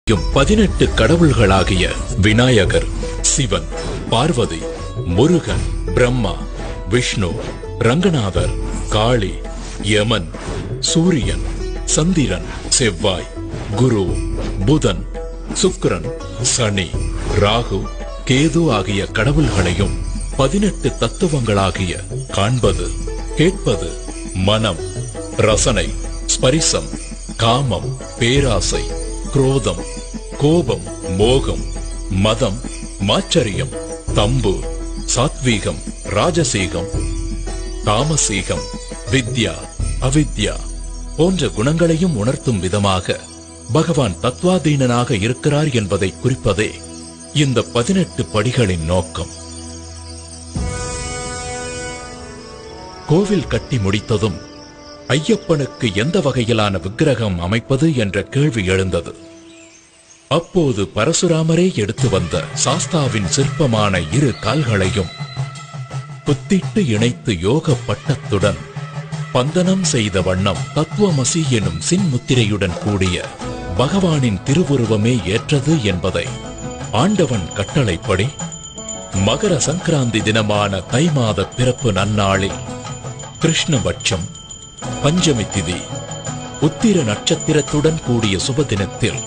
18 கடவுள்களாகிய விநாயகர், சிவன், பார்வதி, முருகன், பிரம்மா, விஷ்ணு, ரங்கநாதர், காளி, யமன், சூரியன், சந்திரன், செவ்வாய், குரு, புதன், சுக்கிரன், சனி, ராகு, கேது ஆகிய கடவுள்களையும் 18 தத்துவங்களாகிய காண்பது, கேட்பது, மனம், ரசனை, ஸ்பரிசம், காமம், பேராசை, குரோதம், கோபம், மோகம், மதம், மாச்சரியம், தம்பு, சாத்வீகம், ராஜசீகம், தாமசீகம், வித்யா, அவித்யா போன்ற குணங்களையும் உணர்த்தும் விதமாக பகவான் தத்வாதீனனாக இருக்கிறார் என்பதை குறிப்பதே இந்த 18 படிகளின் நோக்கம். கோவில் கட்டி முடித்ததும் ஐயப்பனுக்கு எந்த வகையிலான விக்கிரகம் அமைப்பது என்ற கேள்வி எழுந்தது. அப்போது பரசுராமரே எடுத்து வந்த சாஸ்தாவின் சிற்பமான 2 கால்களையும் புத்திட்டு இணைத்து யோக பட்டத்துடன் பந்தனம் செய்த வண்ணம் தத்துவமசி எனும் சின்முத்திரையுடன் கூடிய பகவானின் திருவுருவமே ஏற்றது என்பதை ஆண்டவன் கட்டளைப்படி மகர சங்கராந்தி தினமான தை மாத பிறப்பு நன்னாளில் கிருஷ்ணபட்சம் பஞ்சமி திதி உத்திர நட்சத்திரத்துடன் கூடிய சுப தினத்தில்